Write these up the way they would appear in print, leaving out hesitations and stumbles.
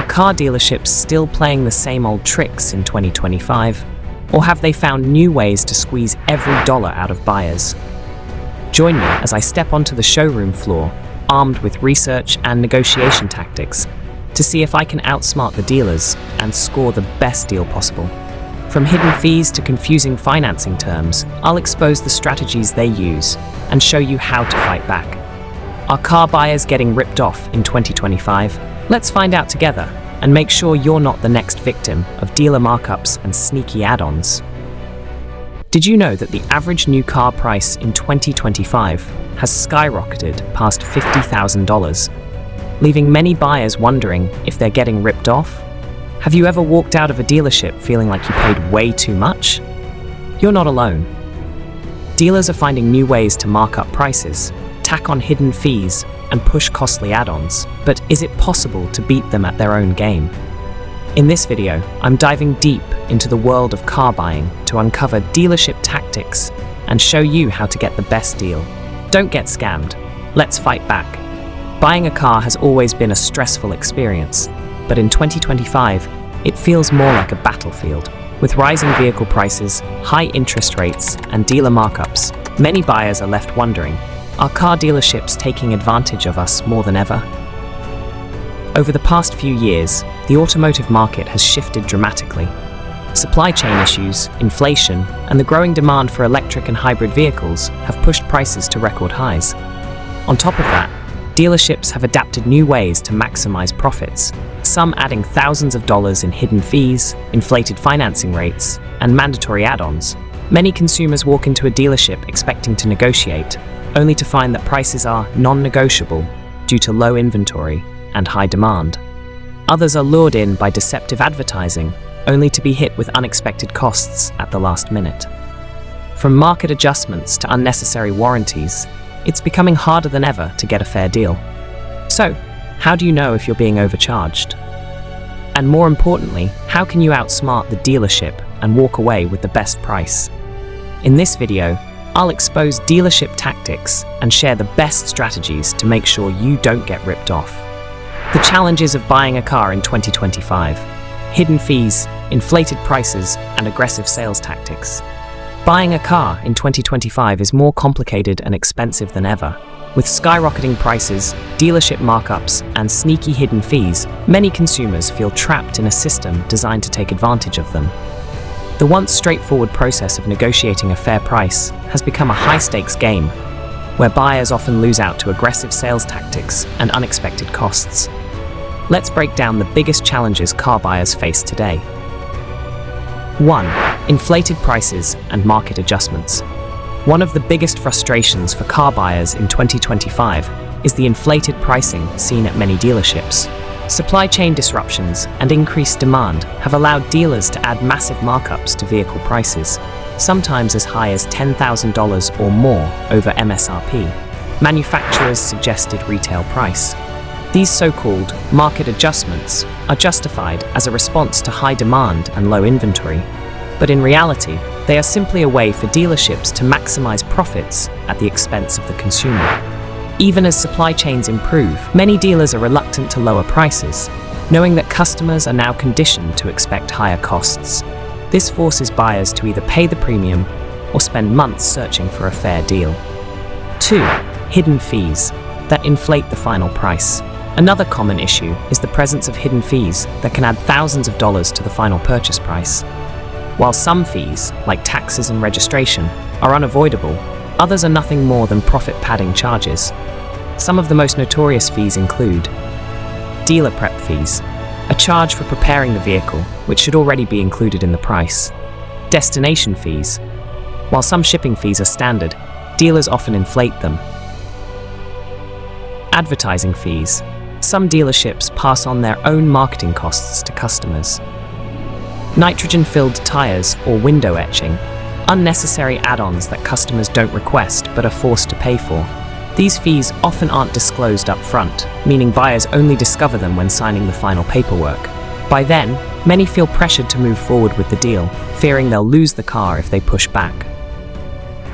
car dealerships still playing the same old tricks in 2025? Or have they found new ways to squeeze every dollar out of buyers? Join me as I step onto the showroom floor, armed with research and negotiation tactics, to see if I can outsmart the dealers and score the best deal possible. From hidden fees to confusing financing terms, I'll expose the strategies they use and show you how to fight back. Are car buyers getting ripped off in 2025? Let's find out together and make sure you're not the next victim of dealer markups and sneaky add-ons. Did you know that the average new car price in 2025 has skyrocketed past $50,000, leaving many buyers wondering if they're getting ripped off? Have you ever walked out of a dealership feeling like you paid way too much? You're not alone. Dealers are finding new ways to mark up prices, tack on hidden fees, and push costly add-ons. But is it possible to beat them at their own game? In this video, I'm diving deep into the world of car buying to uncover dealership tactics and show you how to get the best deal. Don't get scammed. Let's fight back. Buying a car has always been a stressful experience, but in 2025, it feels more like a battlefield. With rising vehicle prices, high interest rates, and dealer markups, many buyers are left wondering, are car dealerships taking advantage of us more than ever? Over the past few years, the automotive market has shifted dramatically. Supply chain issues, inflation, and the growing demand for electric and hybrid vehicles have pushed prices to record highs. On top of that, dealerships have adapted new ways to maximize profits, some adding thousands of dollars in hidden fees, inflated financing rates, and mandatory add-ons. Many consumers walk into a dealership expecting to negotiate, only to find that prices are non-negotiable due to low inventory and high demand. Others are lured in by deceptive advertising, only to be hit with unexpected costs at the last minute. From market adjustments to unnecessary warranties, it's becoming harder than ever to get a fair deal. So, how do you know if you're being overcharged? And more importantly, how can you outsmart the dealership and walk away with the best price? In this video, I'll expose dealership tactics and share the best strategies to make sure you don't get ripped off. The challenges of buying a car in 2025: hidden fees, inflated prices, and aggressive sales tactics. Buying a car in 2025 is more complicated and expensive than ever. With skyrocketing prices, dealership markups, and sneaky hidden fees, many consumers feel trapped in a system designed to take advantage of them. The once straightforward process of negotiating a fair price has become a high-stakes game, where buyers often lose out to aggressive sales tactics and unexpected costs. Let's break down the biggest challenges car buyers face today. 1. Inflated prices and market adjustments. One of the biggest frustrations for car buyers in 2025 is the inflated pricing seen at many dealerships. Supply chain disruptions and increased demand have allowed dealers to add massive markups to vehicle prices, sometimes as high as $10,000 or more over MSRP, manufacturer's suggested retail price. These so-called market adjustments are justified as a response to high demand and low inventory, but in reality, they are simply a way for dealerships to maximize profits at the expense of the consumer. Even as supply chains improve, many dealers are reluctant to lower prices, knowing that customers are now conditioned to expect higher costs. This forces buyers to either pay the premium or spend months searching for a fair deal. 2. Hidden fees that inflate the final price. Another common issue is the presence of hidden fees that can add thousands of dollars to the final purchase price. While some fees, like taxes and registration, are unavoidable, others are nothing more than profit-padding charges. Some of the most notorious fees include dealer prep fees, a charge for preparing the vehicle, which should already be included in the price. Destination fees. While some shipping fees are standard, dealers often inflate them. Advertising fees. Some dealerships pass on their own marketing costs to customers. Nitrogen-filled tires or window etching. Unnecessary add-ons that customers don't request but are forced to pay for. These fees often aren't disclosed up front, meaning buyers only discover them when signing the final paperwork. By then, many feel pressured to move forward with the deal, fearing they'll lose the car if they push back.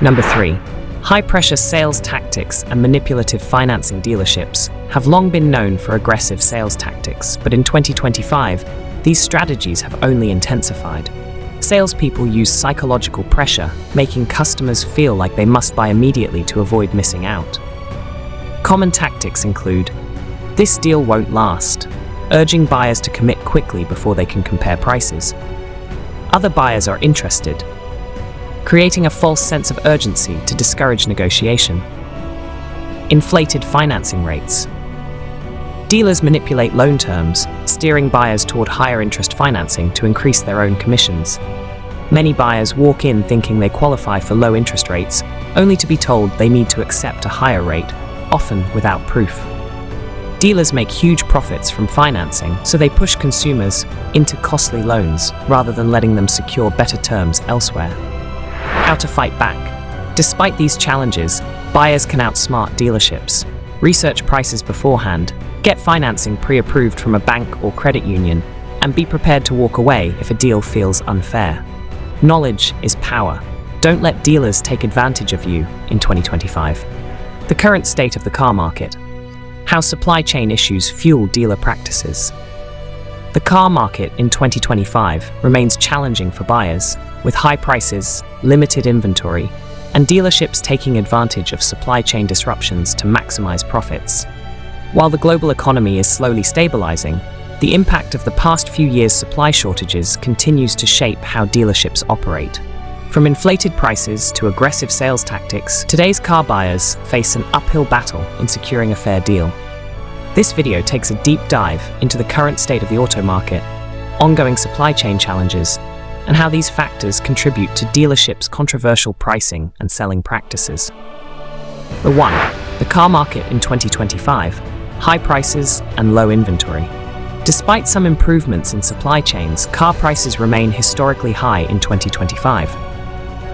Number 3. High-pressure sales tactics and manipulative financing. Dealerships have long been known for aggressive sales tactics, but in 2025, these strategies have only intensified. Salespeople use psychological pressure, making customers feel like they must buy immediately to avoid missing out. Common tactics include, "This deal won't last," urging buyers to commit quickly before they can compare prices. "Other buyers are interested," creating a false sense of urgency to discourage negotiation. Inflated financing rates. Dealers manipulate loan terms, steering buyers toward higher interest financing to increase their own commissions. Many buyers walk in thinking they qualify for low interest rates, only to be told they need to accept a higher rate, often without proof. Dealers make huge profits from financing, so they push consumers into costly loans rather than letting them secure better terms elsewhere. How to fight back. Despite these challenges, buyers can outsmart dealerships. Research prices beforehand, get financing pre-approved from a bank or credit union, and be prepared to walk away if a deal feels unfair. Knowledge is power. Don't let dealers take advantage of you in 2025. The current state of the car market. How supply chain issues fuel dealer practices. The car market in 2025 remains challenging for buyers, with high prices, limited inventory, and dealerships taking advantage of supply chain disruptions to maximize profits. While the global economy is slowly stabilizing, the impact of the past few years' supply shortages continues to shape how dealerships operate. From inflated prices to aggressive sales tactics, today's car buyers face an uphill battle in securing a fair deal. This video takes a deep dive into the current state of the auto market, ongoing supply chain challenges, and how these factors contribute to dealerships' controversial pricing and selling practices. 1. The car market in 2025, high prices and low inventory. Despite some improvements in supply chains, car prices remain historically high in 2025.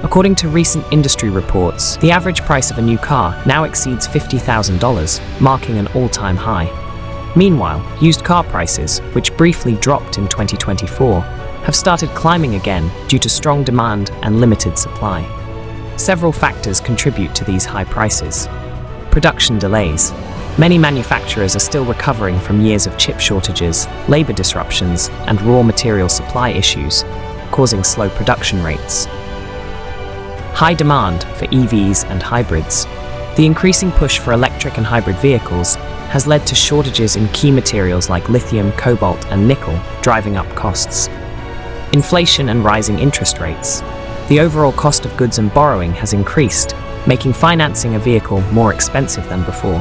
According to recent industry reports, the average price of a new car now exceeds $50,000, marking an all-time high. Meanwhile, used car prices, which briefly dropped in 2024, have started climbing again due to strong demand and limited supply. Several factors contribute to these high prices. Production delays. Many manufacturers are still recovering from years of chip shortages, labor disruptions, and raw material supply issues, causing slow production rates. High demand for EVs and hybrids. The increasing push for electric and hybrid vehicles has led to shortages in key materials like lithium, cobalt, and nickel, driving up costs. Inflation and rising interest rates. The overall cost of goods and borrowing has increased, making financing a vehicle more expensive than before.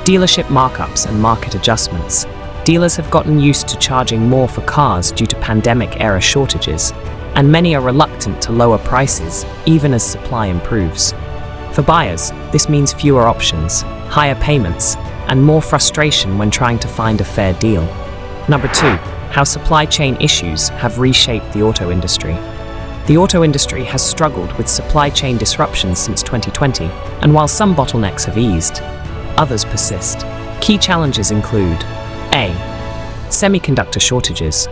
Dealership markups and market adjustments. Dealers have gotten used to charging more for cars due to pandemic-era shortages, and many are reluctant to lower prices, even as supply improves. For buyers, this means fewer options, higher payments, and more frustration when trying to find a fair deal. 2. How supply chain issues have reshaped the auto industry. The auto industry has struggled with supply chain disruptions since 2020, and while some bottlenecks have eased, others persist. Key challenges include: A. Semiconductor shortages.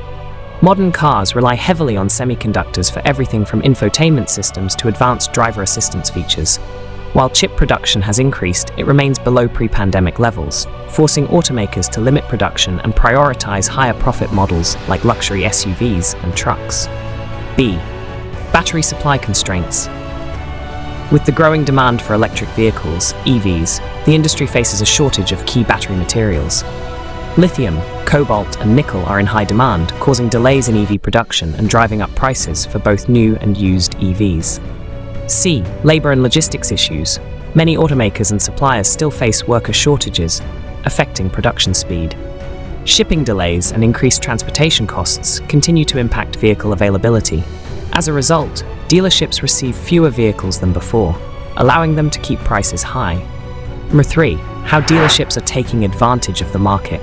Modern cars rely heavily on semiconductors for everything from infotainment systems to advanced driver assistance features. While chip production has increased, it remains below pre-pandemic levels, forcing automakers to limit production and prioritize higher profit models like luxury SUVs and trucks. B. Battery supply constraints. With the growing demand for electric vehicles, EVs, the industry faces a shortage of key battery materials. Lithium, cobalt, and nickel are in high demand, causing delays in EV production and driving up prices for both new and used EVs. C. Labor and logistics issues. Many automakers and suppliers still face worker shortages, affecting production speed. Shipping delays and increased transportation costs continue to impact vehicle availability. As a result, dealerships receive fewer vehicles than before, allowing them to keep prices high. 3. How dealerships are taking advantage of the market.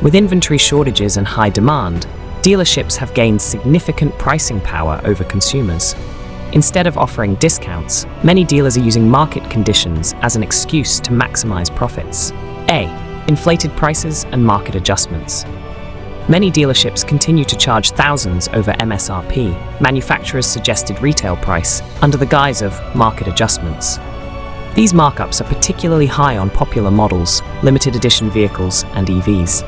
With inventory shortages and high demand, dealerships have gained significant pricing power over consumers. Instead of offering discounts, many dealers are using market conditions as an excuse to maximize profits. A. Inflated prices and market adjustments. Many dealerships continue to charge thousands over MSRP, manufacturer's suggested retail price, under the guise of market adjustments. These markups are particularly high on popular models, limited edition vehicles, and EVs.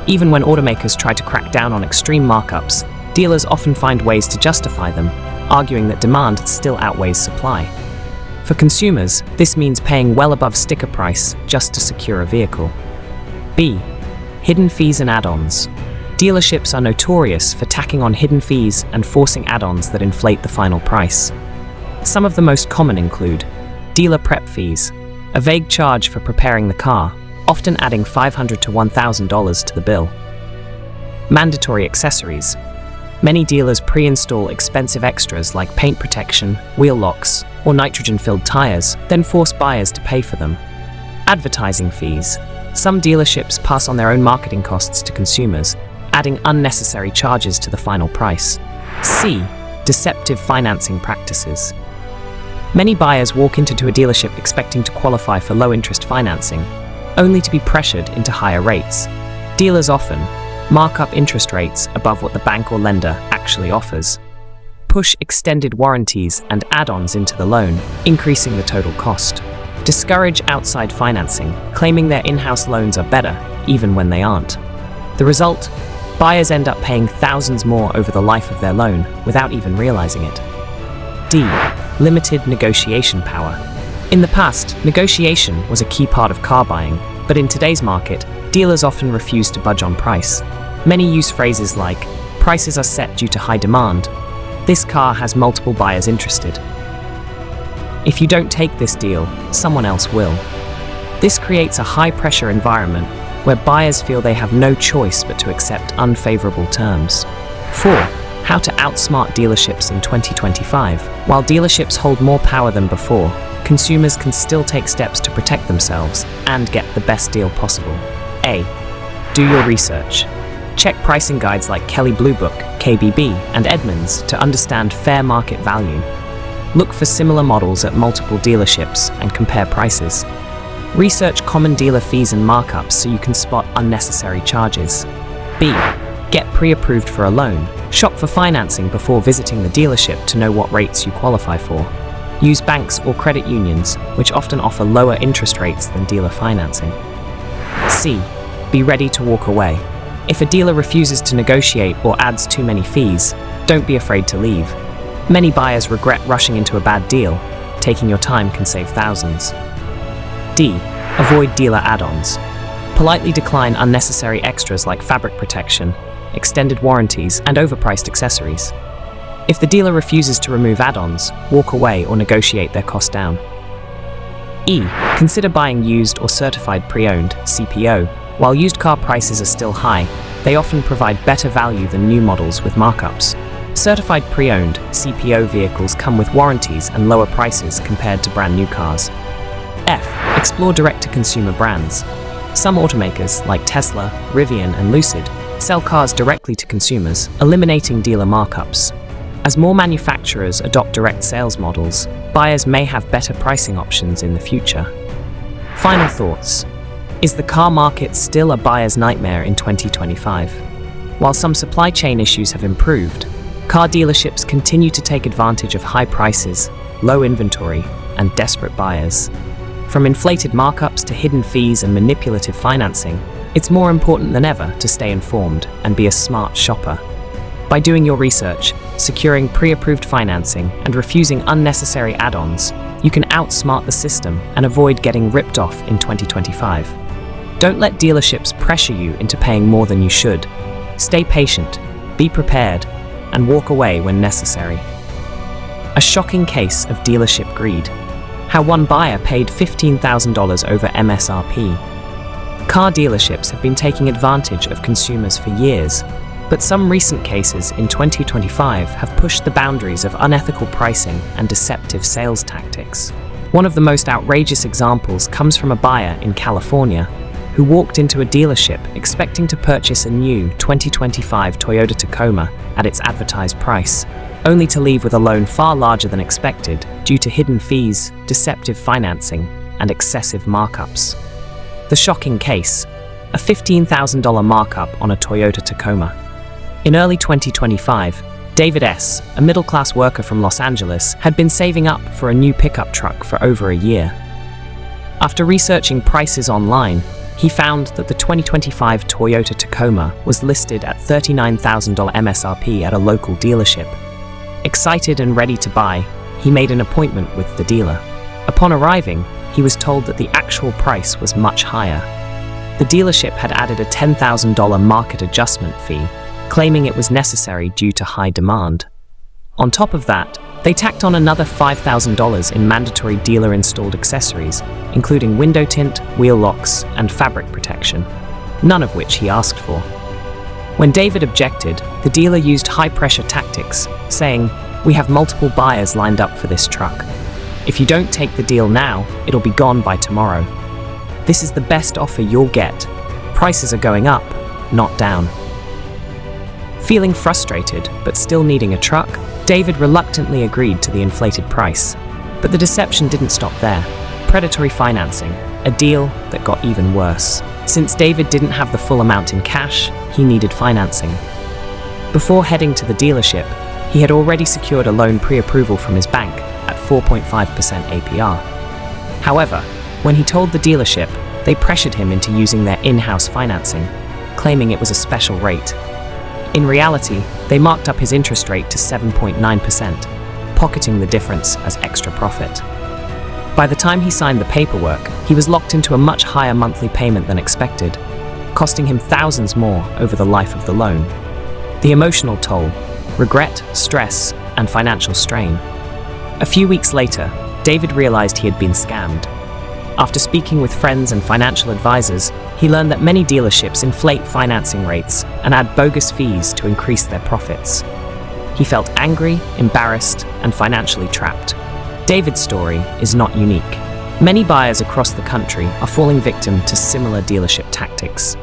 Even when automakers try to crack down on extreme markups, dealers often find ways to justify them, arguing that demand still outweighs supply. For consumers, this means paying well above sticker price just to secure a vehicle. B. Hidden fees and add-ons. Dealerships are notorious for tacking on hidden fees and forcing add-ons that inflate the final price. Some of the most common include dealer prep fees, a vague charge for preparing the car, often adding $500 to $1,000 to the bill. Mandatory accessories. Many dealers pre-install expensive extras like paint protection, wheel locks, or nitrogen-filled tires, then force buyers to pay for them. Advertising fees. Some dealerships pass on their own marketing costs to consumers, adding unnecessary charges to the final price. C. Deceptive financing practices. Many buyers walk into a dealership expecting to qualify for low-interest financing, only to be pressured into higher rates. Dealers often mark up interest rates above what the bank or lender actually offers, push extended warranties and add-ons into the loan, increasing the total cost, discourage outside financing, claiming their in-house loans are better, even when they aren't. The result? Buyers end up paying thousands more over the life of their loan without even realizing it. D. Limited negotiation power. In the past, negotiation was a key part of car buying, but in today's market, dealers often refuse to budge on price. Many use phrases like, "Prices are set due to high demand," "This car has multiple buyers interested," "If you don't take this deal, someone else will." This creates a high-pressure environment where buyers feel they have no choice but to accept unfavorable terms. 4. How to outsmart dealerships in 2025. While dealerships hold more power than before, consumers can still take steps to protect themselves and get the best deal possible. A. Do your research. Check pricing guides like Kelley Blue Book, KBB, and Edmunds to understand fair market value. Look for similar models at multiple dealerships and compare prices. Research common dealer fees and markups so you can spot unnecessary charges. B. Get pre-approved for a loan. Shop for financing before visiting the dealership to know what rates you qualify for. Use banks or credit unions, which often offer lower interest rates than dealer financing. C. Be ready to walk away. If a dealer refuses to negotiate or adds too many fees, don't be afraid to leave. Many buyers regret rushing into a bad deal. Taking your time can save thousands. D. Avoid dealer add-ons. Politely decline unnecessary extras like fabric protection, extended warranties, and overpriced accessories. If the dealer refuses to remove add-ons, walk away or negotiate their cost down. E. Consider buying used or certified pre-owned (CPO). While used car prices are still high, they often provide better value than new models with markups. Certified pre-owned (CPO) vehicles come with warranties and lower prices compared to brand new cars. F. Explore direct-to-consumer brands. Some automakers, like Tesla, Rivian, and Lucid, sell cars directly to consumers, eliminating dealer markups. As more manufacturers adopt direct sales models, buyers may have better pricing options in the future. Final thoughts. Is the car market still a buyer's nightmare in 2025? While some supply chain issues have improved, car dealerships continue to take advantage of high prices, low inventory, and desperate buyers. From inflated markups to hidden fees and manipulative financing, it's more important than ever to stay informed and be a smart shopper. By doing your research, securing pre-approved financing, and refusing unnecessary add-ons, you can outsmart the system and avoid getting ripped off in 2025. Don't let dealerships pressure you into paying more than you should. Stay patient, be prepared, and walk away when necessary. A shocking case of dealership greed. How one buyer paid $15,000 over MSRP. Car dealerships have been taking advantage of consumers for years, but some recent cases in 2025 have pushed the boundaries of unethical pricing and deceptive sales tactics. One of the most outrageous examples comes from a buyer in California who walked into a dealership expecting to purchase a new 2025 Toyota Tacoma at its advertised price, only to leave with a loan far larger than expected due to hidden fees, deceptive financing, and excessive markups. The shocking case. a $15,000 markup on a Toyota Tacoma. In early 2025, David S., a middle-class worker from Los Angeles, had been saving up for a new pickup truck for over a year. After researching prices online, he found that the 2025 Toyota Tacoma was listed at $39,000 MSRP at a local dealership. Excited and ready to buy, he made an appointment with the dealer. Upon arriving, he was told that the actual price was much higher. The dealership had added a $10,000 market adjustment fee, claiming it was necessary due to high demand. On top of that, they tacked on another $5,000 in mandatory dealer-installed accessories, including window tint, wheel locks, and fabric protection, none of which he asked for. When David objected, the dealer used high-pressure tactics, saying, "We have multiple buyers lined up for this truck. If you don't take the deal now, it'll be gone by tomorrow. This is the best offer you'll get. Prices are going up, not down." Feeling frustrated, but still needing a truck, David reluctantly agreed to the inflated price. But the deception didn't stop there. Predatory financing, a deal that got even worse. Since David didn't have the full amount in cash, he needed financing. Before heading to the dealership, he had already secured a loan pre-approval from his bank at 4.5% APR. However, when he told the dealership, they pressured him into using their in-house financing, claiming it was a special rate. In reality, they marked up his interest rate to 7.9%, pocketing the difference as extra profit. By the time he signed the paperwork, he was locked into a much higher monthly payment than expected, costing him thousands more over the life of the loan. The emotional toll, regret, stress, and financial strain. A few weeks later, David realized he had been scammed. After speaking with friends and financial advisors, he learned that many dealerships inflate financing rates and add bogus fees to increase their profits. He felt angry, embarrassed, and financially trapped. David's story is not unique. Many buyers across the country are falling victim to similar dealership tactics.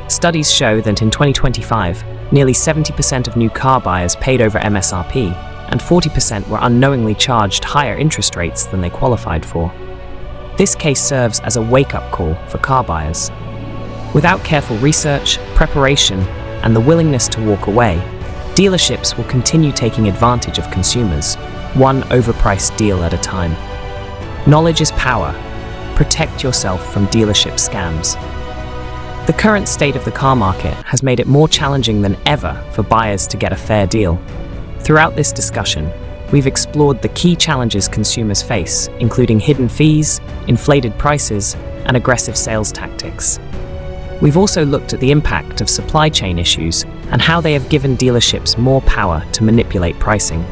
Studies show that in 2025, nearly 70% of new car buyers paid over MSRP, and 40% were unknowingly charged higher interest rates than they qualified for. This case serves as a wake-up call for car buyers. Without careful research, preparation, and the willingness to walk away, dealerships will continue taking advantage of consumers, one overpriced deal at a time. Knowledge is power. Protect yourself from dealership scams. The current state of the car market has made it more challenging than ever for buyers to get a fair deal. Throughout this discussion, we've explored the key challenges consumers face, including hidden fees, inflated prices, and aggressive sales tactics. We've also looked at the impact of supply chain issues and how they have given dealerships more power to manipulate pricing.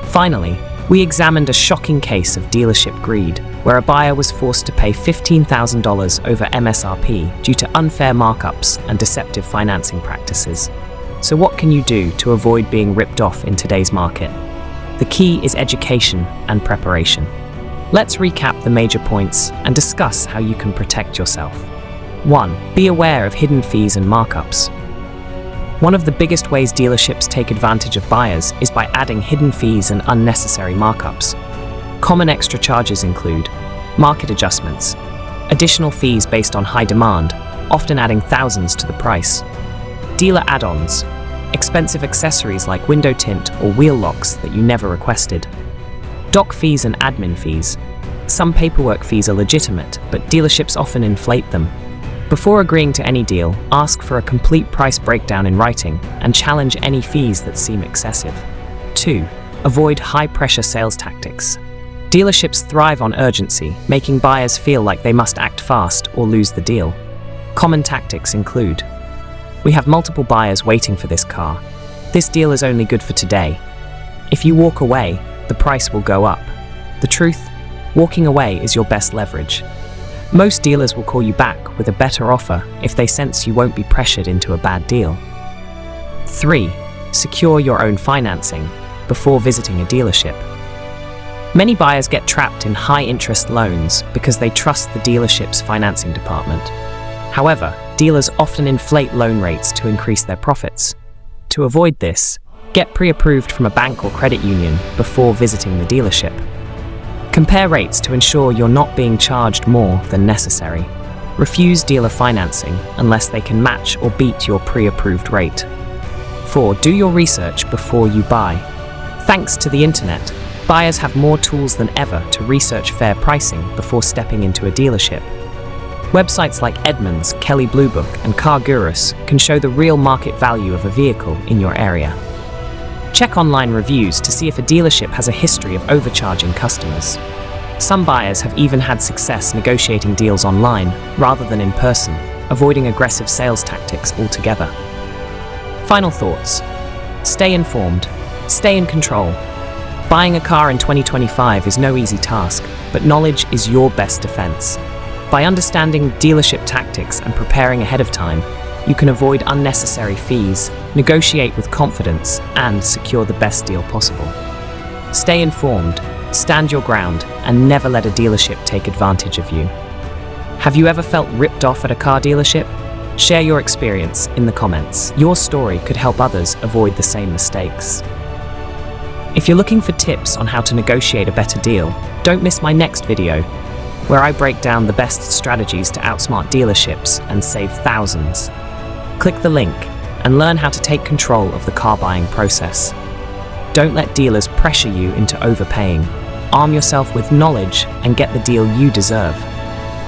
Finally, we examined a shocking case of dealership greed, where a buyer was forced to pay $15,000 over MSRP due to unfair markups and deceptive financing practices. So what can you do to avoid being ripped off in today's market? The key is education and preparation. Let's recap the major points and discuss how you can protect yourself. 1. Be aware of hidden fees and markups. One of the biggest ways dealerships take advantage of buyers is by adding hidden fees and unnecessary markups. Common extra charges include market adjustments, additional fees based on high demand, often adding thousands to the price, dealer add-ons, expensive accessories like window tint or wheel locks that you never requested, doc fees and admin fees. Some paperwork fees are legitimate, but dealerships often inflate them. Before agreeing to any deal, ask for a complete price breakdown in writing and challenge any fees that seem excessive. 2. Avoid high-pressure sales tactics. Dealerships thrive on urgency, making buyers feel like they must act fast or lose the deal. Common tactics include: we have multiple buyers waiting for this car. This deal is only good for today. If you walk away, the price will go up. The truth? Walking away is your best leverage. Most dealers will call you back with a better offer if they sense you won't be pressured into a bad deal. 3. Secure your own financing before visiting a dealership. Many buyers get trapped in high-interest loans because they trust the dealership's financing department. However, dealers often inflate loan rates to increase their profits. To avoid this, get pre-approved from a bank or credit union before visiting the dealership. Compare rates to ensure you're not being charged more than necessary. Refuse dealer financing unless they can match or beat your pre-approved rate. 4. Do your research before you buy. Thanks to the internet, buyers have more tools than ever to research fair pricing before stepping into a dealership. Websites like Edmunds, Kelley Blue Book, and Car Gurus can show the real market value of a vehicle in your area. Check online reviews to see if a dealership has a history of overcharging customers. Some buyers have even had success negotiating deals online rather than in person, avoiding aggressive sales tactics altogether. Final thoughts. Stay informed. Stay in control. Buying a car in 2025 is no easy task, but knowledge is your best defense. By understanding dealership tactics and preparing ahead of time, you can avoid unnecessary fees, negotiate with confidence, and secure the best deal possible. Stay informed, stand your ground, and never let a dealership take advantage of you. Have you ever felt ripped off at a car dealership? Share your experience in the comments. Your story could help others avoid the same mistakes. If you're looking for tips on how to negotiate a better deal, don't miss my next video, where I break down the best strategies to outsmart dealerships and save thousands. Click the link and learn how to take control of the car buying process. Don't let dealers pressure you into overpaying. Arm yourself with knowledge and get the deal you deserve.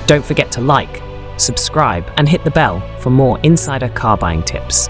Don't forget to like, subscribe, and hit the bell for more insider car buying tips.